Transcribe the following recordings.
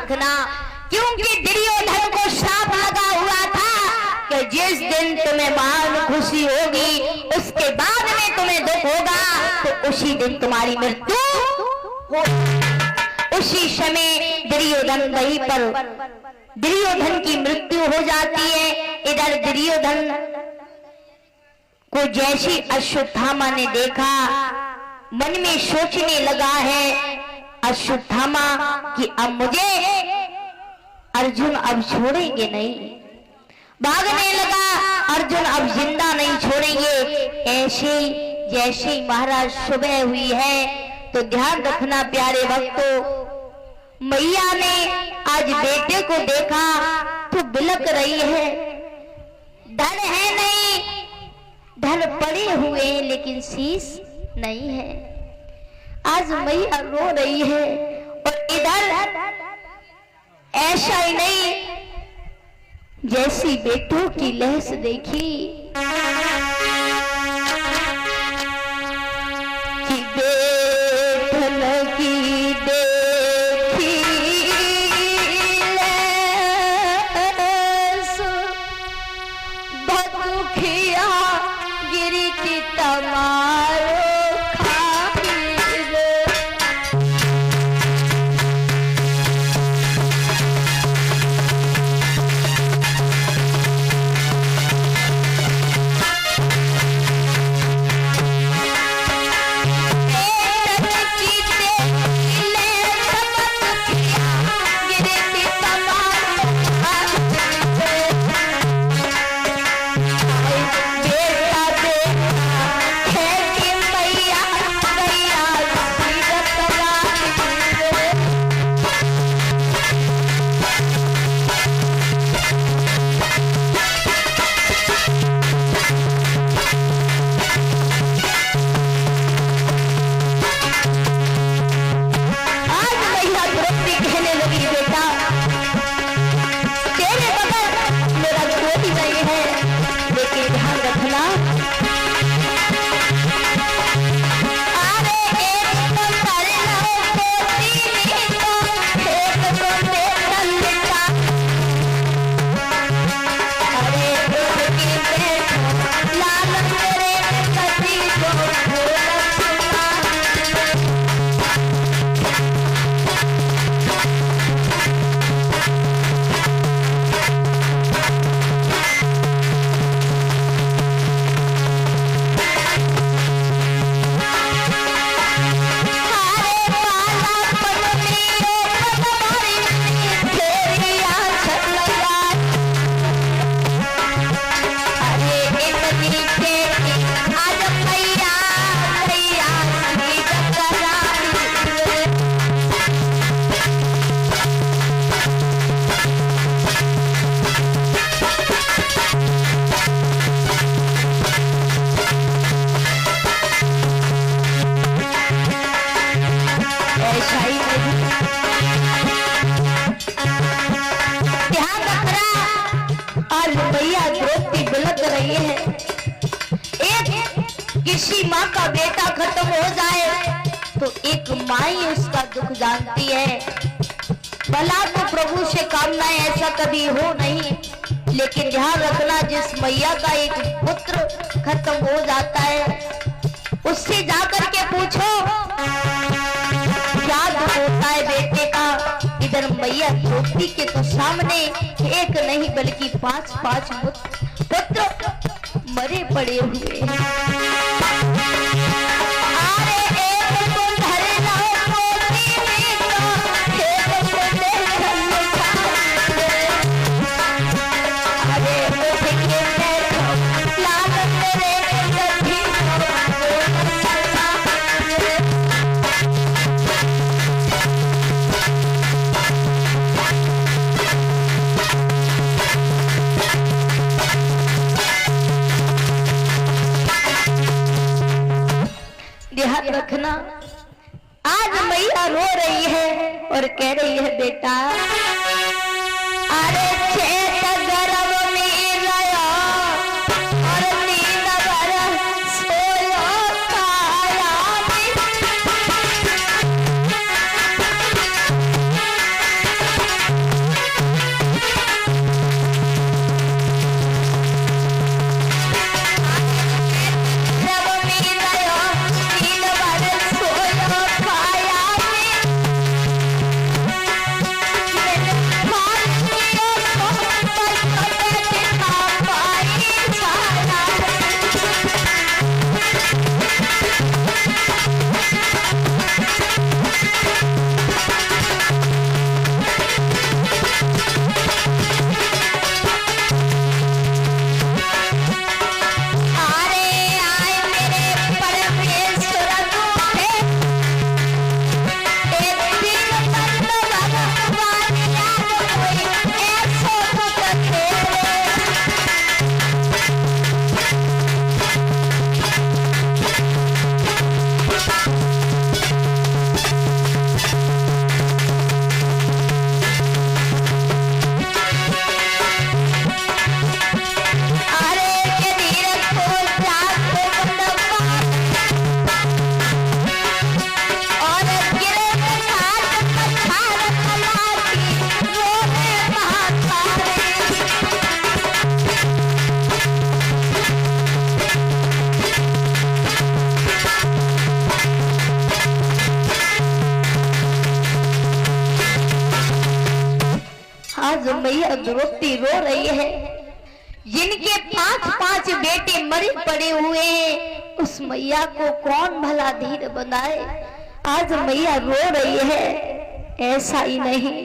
रखना, क्योंकि दुर्योधन को श्राप लगा हुआ था कि जिस दिन तुम्हें मान खुशी होगी उसके बाद में तुम्हें दुख होगा, तो उसी दिन तुम्हारी मृत्यु हो। उसी समय दुर्योधन की मृत्यु हो जाती है। इधर दुर्योधन को जैसी अश्वत्थामा ने देखा, मन में सोचने लगा है अश्वत्थामा कि अब मुझे अर्जुन अब छोड़ेंगे नहीं। भागने लगा, अर्जुन अब जिंदा नहीं छोड़ेंगे। ऐसे जैसे महाराज सुबह हुई है, तो ध्यान रखना प्यारे भक्तों, मैया ने आज बेटे को देखा तो बिलक रही है। धन है नहीं, धन पड़े हुए लेकिन शीश नहीं है। आज मैया रो रही है। और इधर ऐसा ही नहीं, जैसी बेटों की लहस देखी कि बेटन की देखी लहस बदुखिया गिरी की तमारो किसी माँ का बेटा खत्म हो जाए तो एक माँ ही उसका दुख जानती है। भला तो प्रभु से कामना ऐसा कभी हो नहीं, लेकिन ध्यान रखना जिस मैया का एक पुत्र खत्म हो जाता है उससे जाकर के पूछो क्या दुख होता है बेटे का। इधर मैया द्रौपदी के तो सामने एक नहीं बल्कि 5-5 पुत्र मरे पड़े हुए हैं। ध्यान रखना, आज मैया रो रही है और कह रही है बेटा अरे चेत गर्भ में रहा और नींद भर सोयो काया आज मैया द्रौपदी रो रही है। जिनके 5-5 बेटे मरे पड़े हुए हैं, उस मैया को कौन भला धीर बनाए। आज मैया रो रही है। ऐसा ही नहीं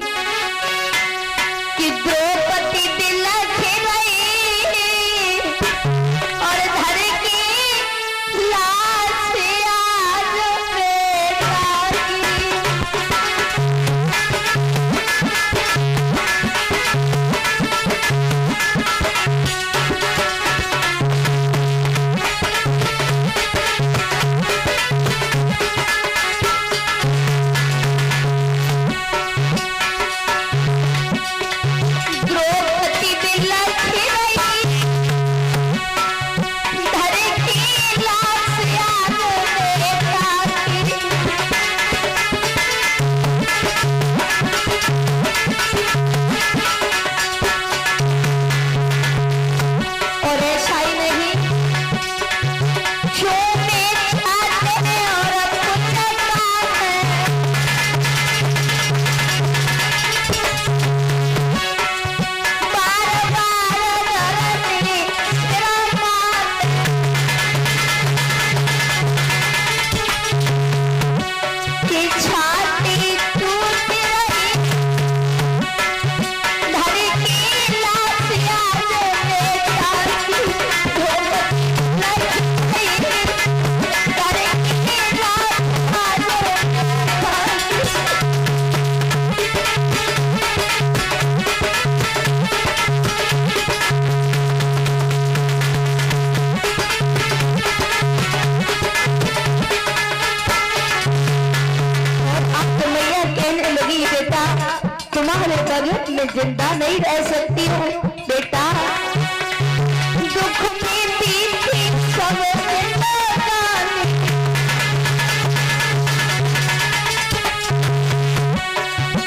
कि द्रौपदी बिलख रही और धर की लाश आज बेटा की। मैं जिंदा नहीं रह सकती हूँ बेटा। दुख में बीती सब जिंदगानी,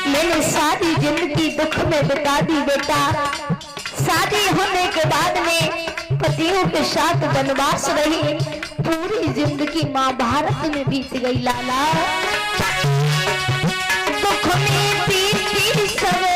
मैंने सारी जिंदगी दुख में बिता दी बेटा। शादी होने के बाद में पतियों के साथ वनवास रही। पूरी जिंदगी महाभारत में बीत गई लाला। दुख में बीती सब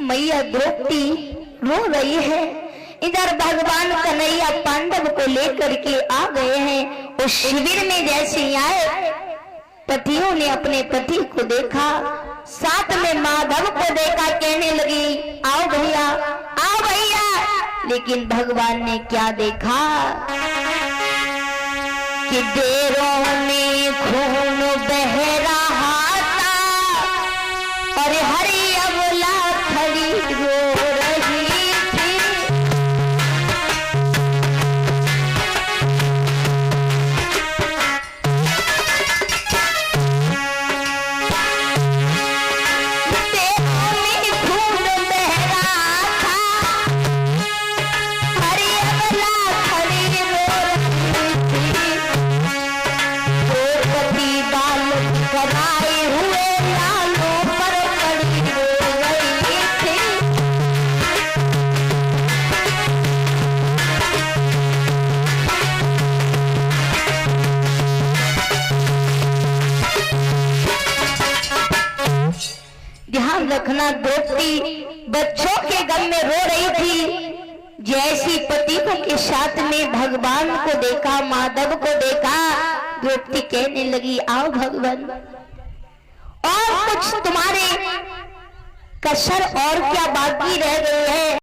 मैया द्रौपदी रो रही है। इधर भगवान कन्हैया पांडव को लेकर के आ गए हैं। उस शिविर में जैसे ही आए, पतियों ने अपने पति को देखा, साथ में माधव को देखा, कहने लगी आओ भैया आओ भैया। लेकिन भगवान ने क्या देखा कि देरों में खून बह रहा था और हरी अबला खड़ी रो रही थी। देरों में खून बह रहा था रखना। द्रौपदी बच्चों के गम में रो रही थी। जैसी पतियों के साथ में भगवान को देखा, माधव को देखा, द्रौपदी कहने लगी, आओ भगवान, और कुछ तुम्हारे कसर और क्या बाकी रह गए हैं?